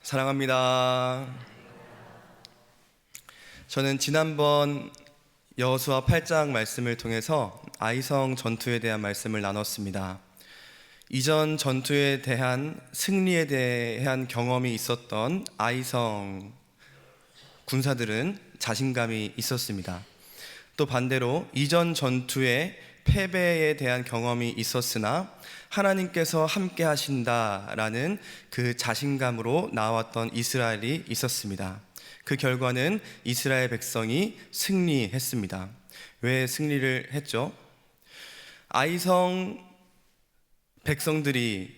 사랑합니다. 저는 지난번 여호수아 8장 말씀을 통해서 아이성 전투에 대한 말씀을 나눴습니다. 이전 전투에 대한 승리에 대한 경험이 있었던 아이성 군사들은 자신감이 있었습니다. 또 반대로 이전 전투에 패배에 대한 경험이 있었으나 하나님께서 함께 하신다라는 그 자신감으로 나왔던 이스라엘이 있었습니다. 그 결과는 이스라엘 백성이 승리했습니다. 왜 승리를 했죠? 아이성 백성들이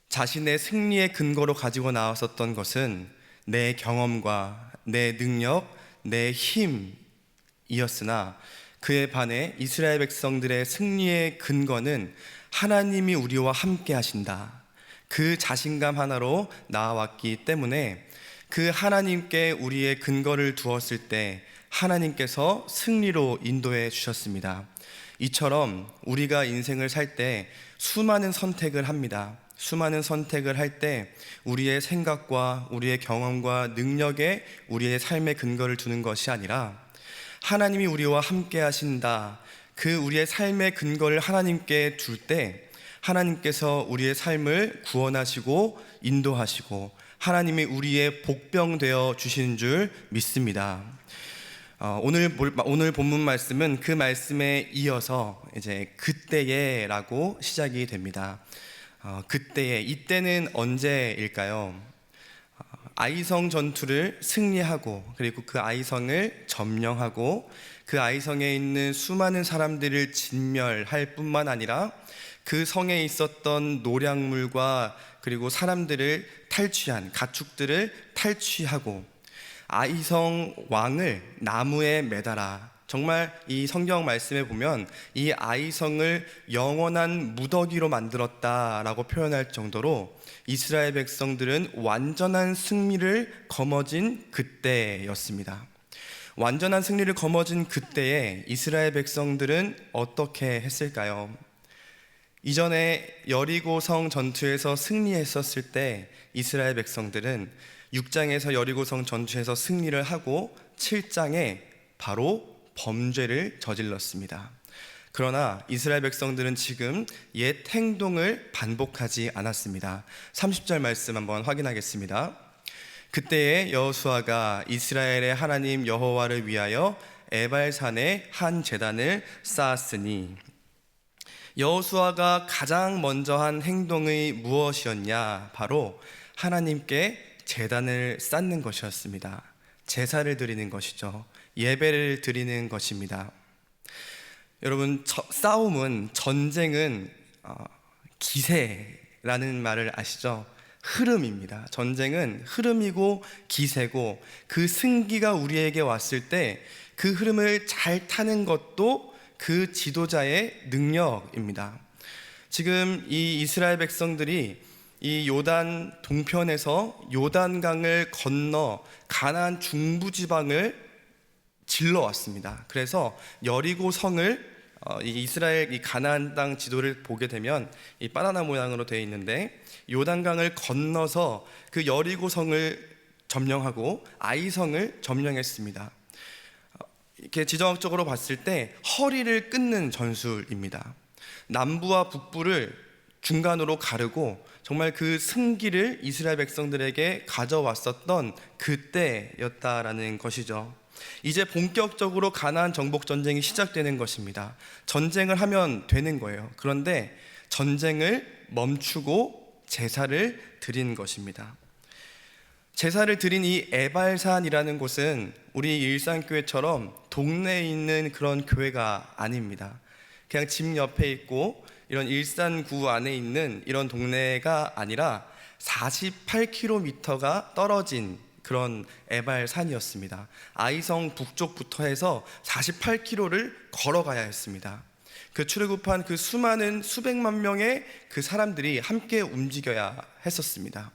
자신의 승리의 근거로 가지고 나왔었던 것은 내 경험과 내 능력, 내 힘이었으나 그에 반해 이스라엘 백성들의 승리의 근거는 하나님이 우리와 함께 하신다, 그 자신감 하나로 나아왔기 때문에 그 하나님께 우리의 근거를 두었을 때 하나님께서 승리로 인도해 주셨습니다. 이처럼 우리가 인생을 살 때 수많은 선택을 합니다. 수많은 선택을 할 때 우리의 생각과 우리의 경험과 능력에 우리의 삶의 근거를 두는 것이 아니라 하나님이 우리와 함께 하신다, 그 우리의 삶의 근거를 하나님께 둘 때 하나님께서 우리의 삶을 구원하시고 인도하시고 하나님이 우리의 복병 되어 주시는 줄 믿습니다. 오늘 본문 말씀은 그 말씀에 이어서 이제 그때에라고 시작이 됩니다. 그때에, 이때는 언제일까요? 아이성 전투를 승리하고 그리고 그 아이성을 점령하고 그 아이성에 있는 수많은 사람들을 진멸할 뿐만 아니라 그 성에 있었던 노략물과 그리고 사람들을 탈취한 가축들을 탈취하고 아이성 왕을 나무에 매달아, 정말 이 성경 말씀에 보면 이 아이성을 영원한 무더기로 만들었다라고 표현할 정도로 이스라엘 백성들은 완전한 승리를 거머쥔 그때였습니다. 완전한 승리를 거머쥔 그때에 이스라엘 백성들은 어떻게 했을까요? 이전에 여리고성 전투에서 승리했었을 때 이스라엘 백성들은 6장에서 여리고성 전투에서 승리를 하고 7장에 바로 범죄를 저질렀습니다. 그러나 이스라엘 백성들은 지금 옛 행동을 반복하지 않았습니다. 30절 말씀 한번 확인하겠습니다. 그때에 여호수아가 이스라엘의 하나님 여호와를 위하여 에발산에 한 제단을 쌓았으니, 여호수아가 가장 먼저 한 행동이 무엇이었냐? 바로 하나님께 제단을 쌓는 것이었습니다. 제사를 드리는 것이죠. 예배를 드리는 것입니다. 여러분, 싸움은, 전쟁은 기세라는 말을 아시죠? 흐름입니다. 전쟁은 흐름이고 기세고, 그 승기가 우리에게 왔을 때 그 흐름을 잘 타는 것도 그 지도자의 능력입니다. 지금 이 이스라엘 백성들이 이 요단 동편에서 요단강을 건너 가나안 중부지방을 질러왔습니다. 그래서 여리고 성을 이 이스라엘 이 가나안 땅 지도를 보게 되면 이 바나나 모양으로 되어 있는데, 요단강을 건너서 그 여리고 성을 점령하고 아이성을 점령했습니다. 이렇게 지정학적으로 봤을 때 허리를 끊는 전술입니다. 남부와 북부를 중간으로 가르고 정말 그 승기를 이스라엘 백성들에게 가져왔었던 그때였다라는 것이죠. 이제 본격적으로 가나안 정복 전쟁이 시작되는 것입니다. 전쟁을 하면 되는 거예요. 그런데 전쟁을 멈추고 제사를 드린 것입니다. 제사를 드린 이 에발산이라는 곳은 우리 일산교회처럼 동네에 있는 그런 교회가 아닙니다. 그냥 집 옆에 있고 이런 일산구 안에 있는 이런 동네가 아니라 48km가 떨어진 그런 에발산이었습니다. 아이성 북쪽부터 해서 48km를 걸어가야 했습니다. 그 출애굽한 그 수많은 수백만 명의 그 사람들이 함께 움직여야 했었습니다.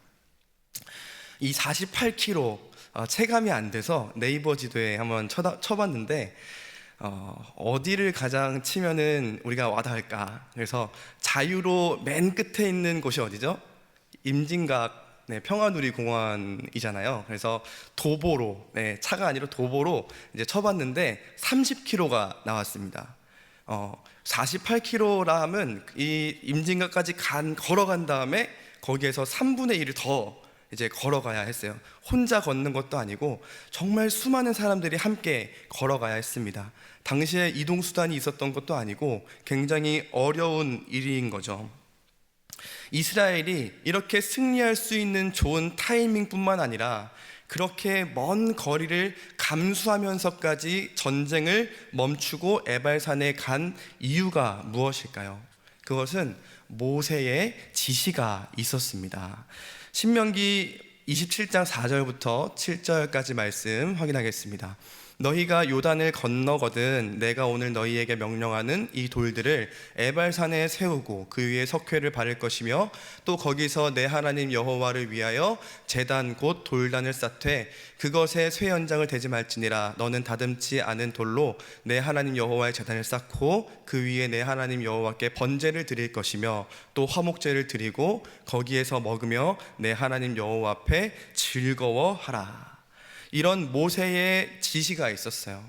이 48km 체감이 안 돼서 네이버 지도에 한번 쳐봤는데 어디를 가장 치면은 우리가 와닿을까? 그래서 자유로 맨 끝에 있는 곳이 어디죠? 임진각 평화누리공원이잖아요. 그래서 도보로, 차가 아니라 도보로 이제 쳐봤는데 30km가 나왔습니다. 48km라 하면 이 임진각까지 걸어간 다음에 거기에서 3분의 1을 더 이제 걸어가야 했어요. 혼자 걷는 것도 아니고 정말 수많은 사람들이 함께 걸어가야 했습니다. 당시에 이동수단이 있었던 것도 아니고 굉장히 어려운 일인 거죠. 이스라엘이 이렇게 승리할 수 있는 좋은 타이밍뿐만 아니라 그렇게 먼 거리를 감수하면서까지 전쟁을 멈추고 에발산에 간 이유가 무엇일까요? 그것은 모세의 지시가 있었습니다. 신명기 27장 4절부터 7절까지 말씀 확인하겠습니다. 너희가 요단을 건너거든 내가 오늘 너희에게 명령하는 이 돌들을 에발산에 세우고 그 위에 석회를 바를 것이며 또 거기서 내 하나님 여호와를 위하여 제단 곧 돌단을 쌓되 그것에 쇠 연장을 대지 말지니라. 너는 다듬지 않은 돌로 내 하나님 여호와의 제단을 쌓고 그 위에 내 하나님 여호와께 번제를 드릴 것이며 또 화목제를 드리고 거기에서 먹으며 내 하나님 여호와 앞에 즐거워하라. 이런 모세의 지시가 있었어요.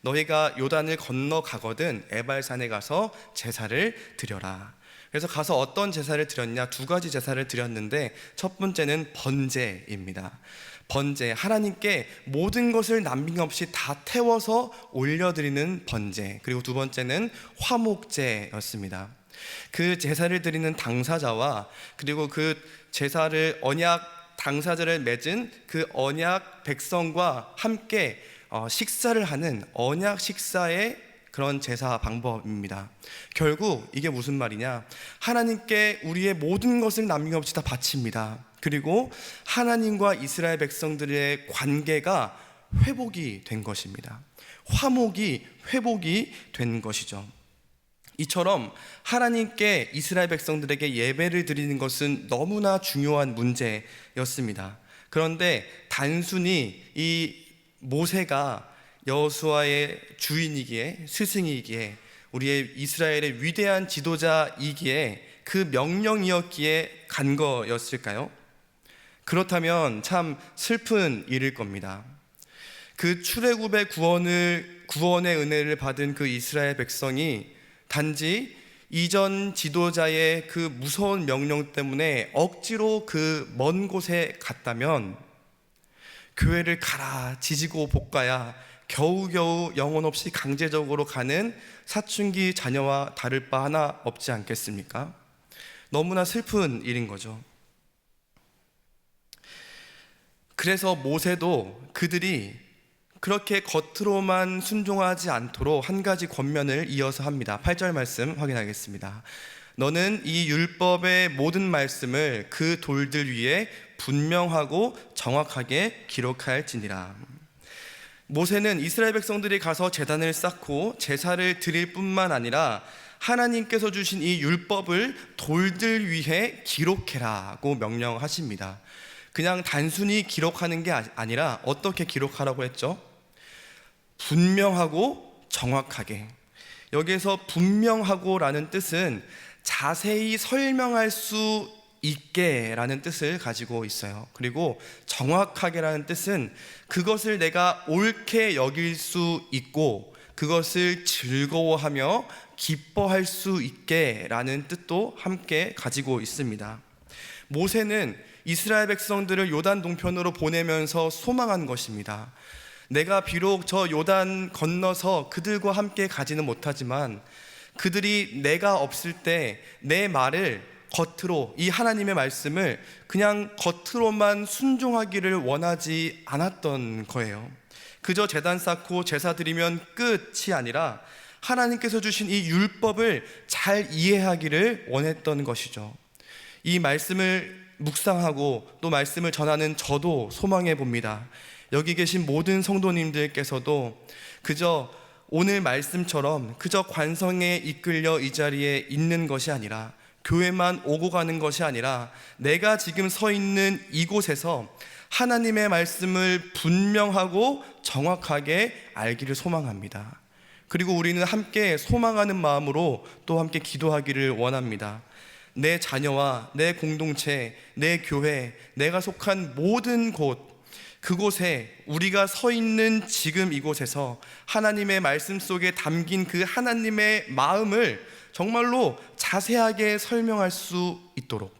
너희가 요단을 건너가거든 에발산에 가서 제사를 드려라. 그래서 가서 어떤 제사를 드렸냐? 2가지 제사를 드렸는데 첫 번째는 번제입니다. 번제, 하나님께 모든 것을 남김없이 다 태워서 올려드리는 번제. 그리고 2번째는 화목제였습니다. 그 제사를 드리는 당사자와 그리고 그 제사를 당사자를 맺은 그 언약 백성과 함께 식사를 하는 언약 식사의 그런 제사 방법입니다. 결국 이게 무슨 말이냐? 하나님께 우리의 모든 것을 남김없이 다 바칩니다. 그리고 하나님과 이스라엘 백성들의 관계가 회복이 된 것입니다. 화목이 회복이 된 것이죠. 이처럼 하나님께 이스라엘 백성들에게 예배를 드리는 것은 너무나 중요한 문제였습니다. 그런데 단순히 이 모세가 여호수아의 주인이기에 스승이기에 우리의 이스라엘의 위대한 지도자이기에 그 명령이었기에 간 거였을까요? 그렇다면 참 슬픈 일일 겁니다. 그 출애굽의 구원의 은혜를 받은 그 이스라엘 백성이 단지 이전 지도자의 그 무서운 명령 때문에 억지로 그 먼 곳에 갔다면 교회를 가라 지지고 볶아야 겨우겨우 영혼 없이 강제적으로 가는 사춘기 자녀와 다를 바 하나 없지 않겠습니까? 너무나 슬픈 일인 거죠. 그래서 모세도 그들이 그렇게 겉으로만 순종하지 않도록 한 가지 권면을 이어서 합니다. 8절 말씀 확인하겠습니다. 너는 이 율법의 모든 말씀을 그 돌들 위에 분명하고 정확하게 기록할지니라. 모세는 이스라엘 백성들이 가서 제단을 쌓고 제사를 드릴 뿐만 아니라 하나님께서 주신 이 율법을 돌들 위에 기록해라고 명령하십니다. 그냥 단순히 기록하는 게 아니라 어떻게 기록하라고 했죠? 분명하고 정확하게. 여기에서 분명하고라는 뜻은 자세히 설명할 수 있게 라는 뜻을 가지고 있어요. 그리고 정확하게라는 뜻은 그것을 내가 옳게 여길 수 있고 그것을 즐거워하며 기뻐할 수 있게 라는 뜻도 함께 가지고 있습니다. 모세는 이스라엘 백성들을 요단 동편으로 보내면서 소망한 것입니다. 내가 비록 저 요단 건너서 그들과 함께 가지는 못하지만 그들이 내가 없을 때 내 말을 겉으로, 이 하나님의 말씀을 그냥 겉으로만 순종하기를 원하지 않았던 거예요. 그저 제단 쌓고 제사 드리면 끝이 아니라 하나님께서 주신 이 율법을 잘 이해하기를 원했던 것이죠. 이 말씀을 묵상하고 또 말씀을 전하는 저도 소망해 봅니다. 여기 계신 모든 성도님들께서도 그저 오늘 말씀처럼 그저 관성에 이끌려 이 자리에 있는 것이 아니라 교회만 오고 가는 것이 아니라 내가 지금 서 있는 이곳에서 하나님의 말씀을 분명하고 정확하게 알기를 소망합니다. 그리고 우리는 함께 소망하는 마음으로 또 함께 기도하기를 원합니다. 내 자녀와 내 공동체, 내 교회, 내가 속한 모든 곳, 그곳에 우리가 서 있는 지금 이곳에서 하나님의 말씀 속에 담긴 그 하나님의 마음을 정말로 자세하게 설명할 수 있도록,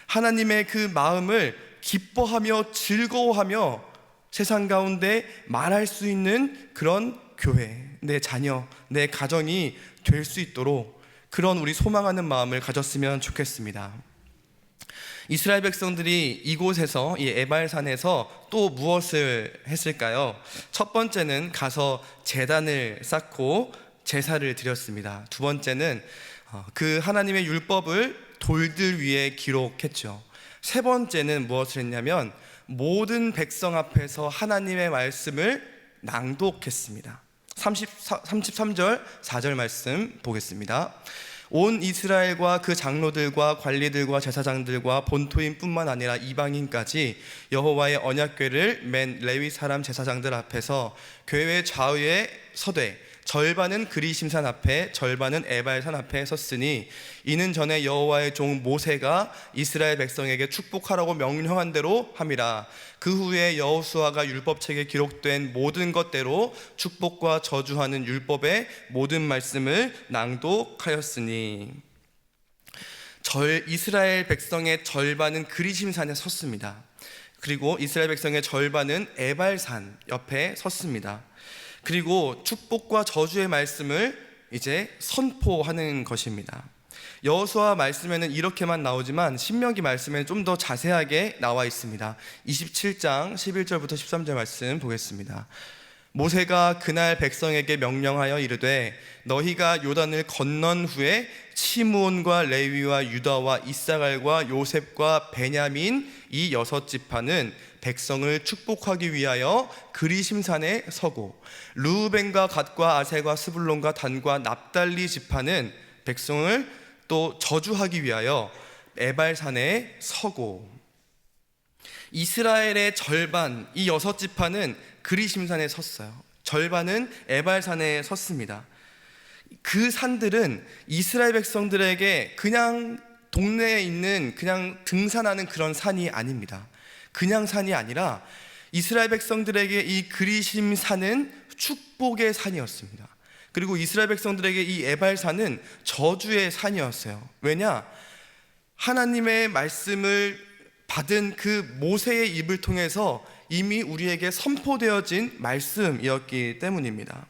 하나님의 그 마음을 기뻐하며 즐거워하며 세상 가운데 말할 수 있는 그런 교회, 내 자녀, 내 가정이 될 수 있도록 그런 우리 소망하는 마음을 가졌으면 좋겠습니다. 이스라엘 백성들이 이곳에서, 이 에발산에서 또 무엇을 했을까요? 첫 번째는 가서 제단을 쌓고 제사를 드렸습니다. 두 번째는 그 하나님의 율법을 돌들 위에 기록했죠. 세 번째는 무엇을 했냐면 모든 백성 앞에서 하나님의 말씀을 낭독했습니다. 33절 4절 말씀 보겠습니다. 온 이스라엘과 그 장로들과 관리들과 제사장들과 본토인뿐만 아니라 이방인까지 여호와의 언약궤를 맨 레위 사람 제사장들 앞에서 교회 좌우에 서되 절반은 그리심산 앞에 절반은 에발산 앞에 섰으니 이는 전에 여호와의 종 모세가 이스라엘 백성에게 축복하라고 명령한 대로 함이라. 그 후에 여호수아가 율법책에 기록된 모든 것대로 축복과 저주하는 율법의 모든 말씀을 낭독하였으니, 이스라엘 백성의 절반은 그리심산에 섰습니다. 그리고 이스라엘 백성의 절반은 에발산 옆에 섰습니다. 그리고 축복과 저주의 말씀을 이제 선포하는 것입니다. 여호수아 말씀에는 이렇게만 나오지만 신명기 말씀에는 좀 더 자세하게 나와 있습니다. 27장 11절부터 13절 말씀 보겠습니다. 모세가 그날 백성에게 명령하여 이르되 너희가 요단을 건넌 후에 시므온과 레위와 유다와 이사갈과 요셉과 베냐민 이 6지파는 백성을 축복하기 위하여 그리심산에 서고, 르우벤과 갓과 아셀과 스불론과 단과 납달리 지파는 백성을 또 저주하기 위하여 에발산에 서고, 이스라엘의 절반, 이 6지파는 그리심산에 섰어요. 절반은 에발산에 섰습니다. 그 산들은 이스라엘 백성들에게 그냥 동네에 있는 그냥 등산하는 그런 산이 아닙니다. 그냥 산이 아니라 이스라엘 백성들에게 이 그리심산은 축복의 산이었습니다. 그리고 이스라엘 백성들에게 이 에발산은 저주의 산이었어요. 왜냐? 하나님의 말씀을 받은 그 모세의 입을 통해서 이미 우리에게 선포되어진 말씀이었기 때문입니다.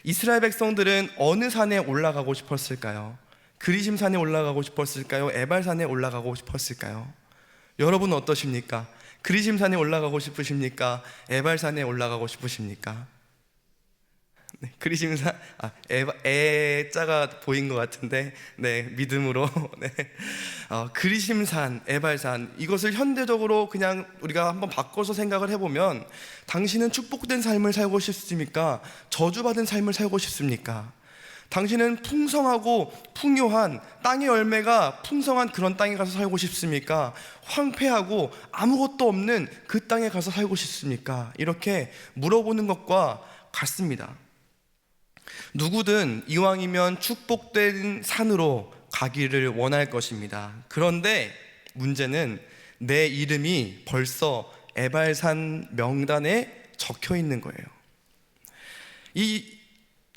이스라엘 백성들은 어느 산에 올라가고 싶었을까요? 그리심산에 올라가고 싶었을까요? 에발산에 올라가고 싶었을까요? 여러분은 어떠십니까? 그리심산에 올라가고 싶으십니까? 에발산에 올라가고 싶으십니까? 네, 그리심산, 에자가 보인 것 같은데, 네, 믿음으로, 네. 그리심산, 에발산, 이것을 현대적으로 그냥 우리가 한번 바꿔서 생각을 해보면, 당신은 축복된 삶을 살고 싶습니까? 저주받은 삶을 살고 싶습니까? 당신은 풍성하고 풍요한 땅의 열매가 풍성한 그런 땅에 가서 살고 싶습니까? 황폐하고 아무것도 없는 그 땅에 가서 살고 싶습니까? 이렇게 물어보는 것과 같습니다. 누구든 이왕이면 축복된 산으로 가기를 원할 것입니다. 그런데 문제는 내 이름이 벌써 에발산 명단에 적혀 있는 거예요. 이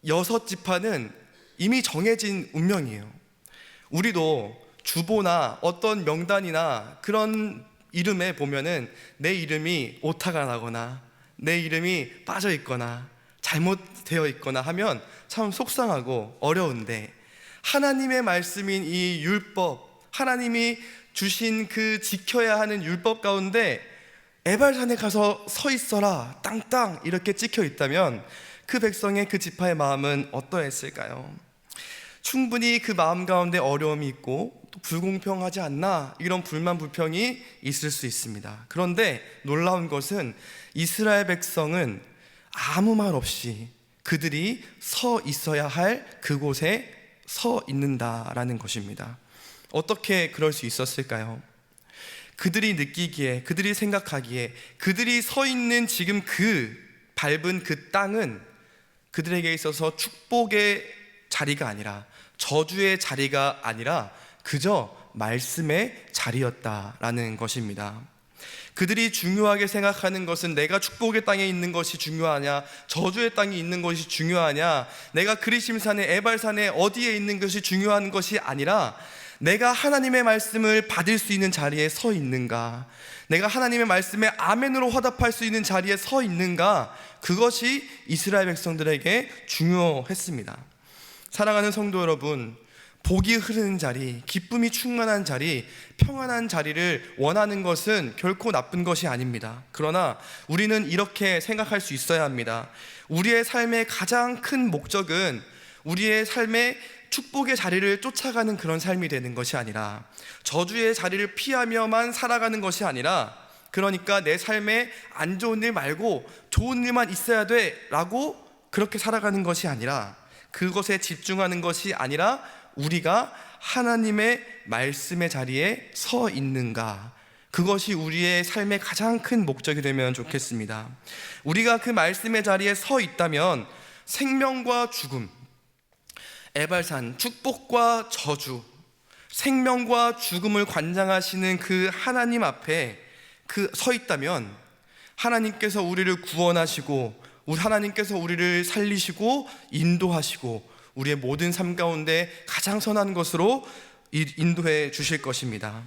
6지파는 이미 정해진 운명이에요. 우리도 주보나 어떤 명단이나 그런 이름에 보면은 내 이름이 오타가 나거나 내 이름이 빠져 있거나 잘못되어 있거나 하면 참 속상하고 어려운데, 하나님의 말씀인 이 율법, 하나님이 주신 그 지켜야 하는 율법 가운데 에발산에 가서 서 있어라 땅땅 이렇게 찍혀 있다면 그 백성의 그 지파의 마음은 어떠했을까요? 충분히 그 마음 가운데 어려움이 있고 또 불공평하지 않나, 이런 불만 불평이 있을 수 있습니다. 그런데 놀라운 것은 이스라엘 백성은 아무 말 없이 그들이 서 있어야 할 그곳에 서 있는다라는 것입니다. 어떻게 그럴 수 있었을까요? 그들이 느끼기에, 그들이 생각하기에 그들이 서 있는 지금 그 밟은 그 땅은 그들에게 있어서 축복의 자리가 아니라 저주의 자리가 아니라 그저 말씀의 자리였다라는 것입니다. 그들이 중요하게 생각하는 것은 내가 축복의 땅에 있는 것이 중요하냐, 저주의 땅에 있는 것이 중요하냐, 내가 그리심산에 에발산에 어디에 있는 것이 중요한 것이 아니라 내가 하나님의 말씀을 받을 수 있는 자리에 서 있는가, 내가 하나님의 말씀에 아멘으로 화답할 수 있는 자리에 서 있는가, 그것이 이스라엘 백성들에게 중요했습니다. 사랑하는 성도 여러분, 복이 흐르는 자리, 기쁨이 충만한 자리, 평안한 자리를 원하는 것은 결코 나쁜 것이 아닙니다. 그러나 우리는 이렇게 생각할 수 있어야 합니다. 우리의 삶의 가장 큰 목적은 우리의 삶의 축복의 자리를 쫓아가는 그런 삶이 되는 것이 아니라, 저주의 자리를 피하며만 살아가는 것이 아니라, 그러니까 내 삶에 안 좋은 일 말고 좋은 일만 있어야 돼 라고 그렇게 살아가는 것이 아니라, 그것에 집중하는 것이 아니라 우리가 하나님의 말씀의 자리에 서 있는가, 그것이 우리의 삶의 가장 큰 목적이 되면 좋겠습니다. 우리가 그 말씀의 자리에 서 있다면 생명과 죽음, 에발산, 축복과 저주, 생명과 죽음을 관장하시는 그 하나님 앞에 서 있다면 하나님께서 우리를 구원하시고, 하나님께서 우리를 살리시고 인도하시고 우리의 모든 삶 가운데 가장 선한 것으로 인도해 주실 것입니다.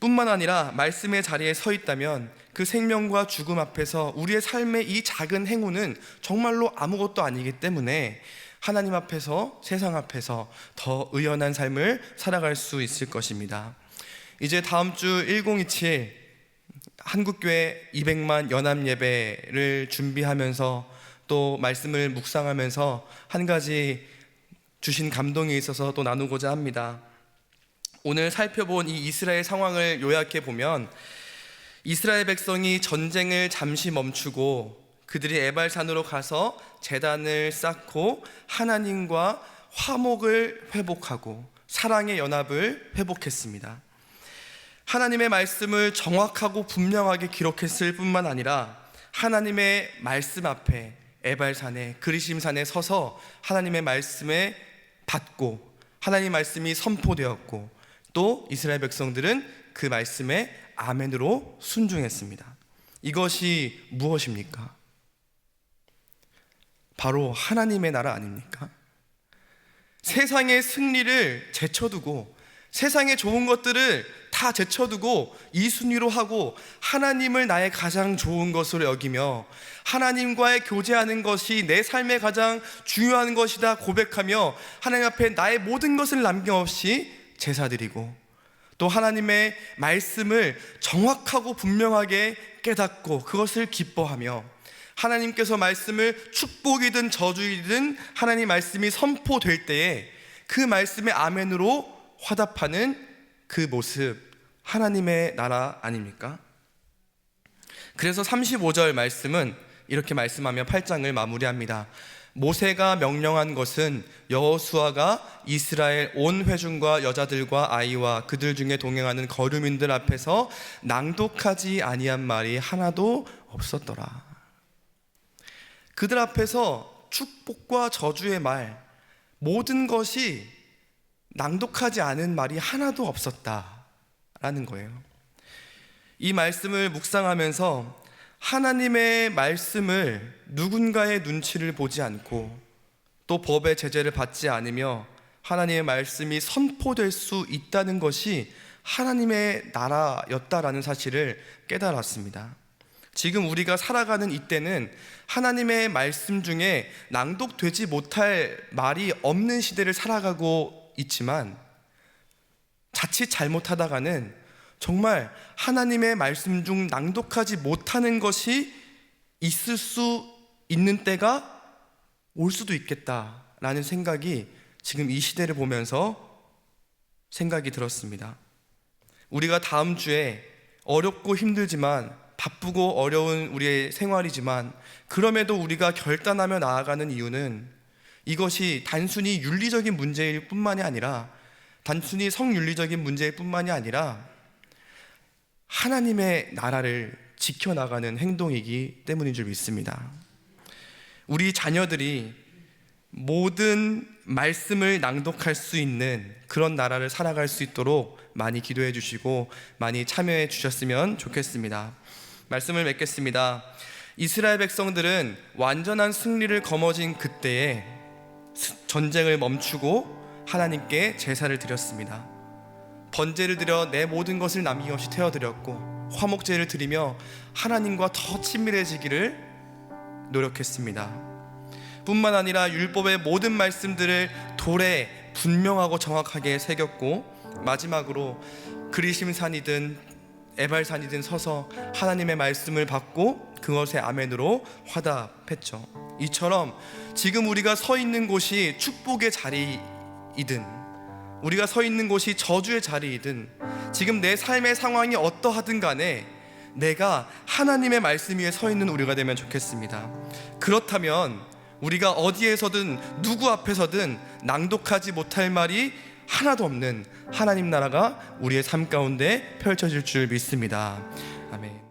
뿐만 아니라 말씀의 자리에 서 있다면 그 생명과 죽음 앞에서 우리의 삶의 이 작은 행운은 정말로 아무것도 아니기 때문에 하나님 앞에서, 세상 앞에서 더 의연한 삶을 살아갈 수 있을 것입니다. 이제 다음 주 1027 한국교회 200만 연합예배를 준비하면서 또 말씀을 묵상하면서 한 가지 주신 감동이 있어서 또 나누고자 합니다. 오늘 살펴본 이 이스라엘 상황을 요약해 보면, 이스라엘 백성이 전쟁을 잠시 멈추고 그들이 에발산으로 가서 제단을 쌓고 하나님과 화목을 회복하고 사랑의 연합을 회복했습니다. 하나님의 말씀을 정확하고 분명하게 기록했을 뿐만 아니라 하나님의 말씀 앞에 에발산에, 그리심산에 서서 하나님의 말씀에 받고 하나님의 말씀이 선포되었고, 또 이스라엘 백성들은 그 말씀에 아멘으로 순종했습니다. 이것이 무엇입니까? 바로 하나님의 나라 아닙니까? 세상의 승리를 제쳐두고, 세상의 좋은 것들을 다 제쳐두고 이 순위로 하고 하나님을 나의 가장 좋은 것으로 여기며 하나님과의 교제하는 것이 내 삶의 가장 중요한 것이다 고백하며 하나님 앞에 나의 모든 것을 남김없이 제사드리고, 또 하나님의 말씀을 정확하고 분명하게 깨닫고 그것을 기뻐하며, 하나님께서 말씀을 축복이든 저주이든 하나님 말씀이 선포될 때에 그 말씀의 아멘으로 화답하는 그 모습, 하나님의 나라 아닙니까? 그래서 35절 말씀은 이렇게 말씀하며 8장을 마무리합니다. 모세가 명령한 것은 여호수아가 이스라엘 온 회중과 여자들과 아이와 그들 중에 동행하는 거류민들 앞에서 낭독하지 아니한 말이 하나도 없었더라. 그들 앞에서 축복과 저주의 말, 모든 것이 낭독하지 않은 말이 하나도 없었다라는 거예요. 이 말씀을 묵상하면서 하나님의 말씀을 누군가의 눈치를 보지 않고 또 법의 제재를 받지 않으며 하나님의 말씀이 선포될 수 있다는 것이 하나님의 나라였다라는 사실을 깨달았습니다. 지금 우리가 살아가는 이때는 하나님의 말씀 중에 낭독되지 못할 말이 없는 시대를 살아가고 있지만, 자칫 잘못하다가는 정말 하나님의 말씀 중 낭독하지 못하는 것이 있을 수 있는 때가 올 수도 있겠다라는 생각이 지금 이 시대를 보면서 생각이 들었습니다. 우리가 다음 주에 어렵고 힘들지만, 바쁘고 어려운 우리의 생활이지만, 그럼에도 우리가 결단하며 나아가는 이유는 이것이 단순히 윤리적인 문제일 뿐만이 아니라, 단순히 성윤리적인 문제일 뿐만이 아니라 하나님의 나라를 지켜나가는 행동이기 때문인 줄 믿습니다. 우리 자녀들이 모든 말씀을 낭독할 수 있는 그런 나라를 살아갈 수 있도록 많이 기도해 주시고 많이 참여해 주셨으면 좋겠습니다. 말씀을 맺겠습니다. 이스라엘 백성들은 완전한 승리를 거머쥔 그때에 전쟁을 멈추고 하나님께 제사를 드렸습니다. 번제를 드려 내 모든 것을 남김없이 태워드렸고 화목제를 드리며 하나님과 더 친밀해지기를 노력했습니다. 뿐만 아니라 율법의 모든 말씀들을 돌에 분명하고 정확하게 새겼고, 마지막으로 그리심산이든 에발산이든 서서 하나님의 말씀을 받고 그것의 아멘으로 화답했죠. 이처럼 지금 우리가 서 있는 곳이 축복의 자리이든 우리가 서 있는 곳이 저주의 자리이든 지금 내 삶의 상황이 어떠하든 간에 내가 하나님의 말씀 위에 서 있는 우리가 되면 좋겠습니다. 그렇다면 우리가 어디에서든 누구 앞에서든 낭독하지 못할 말이 하나도 없는 하나님 나라가 우리의 삶 가운데 펼쳐질 줄 믿습니다. 아멘.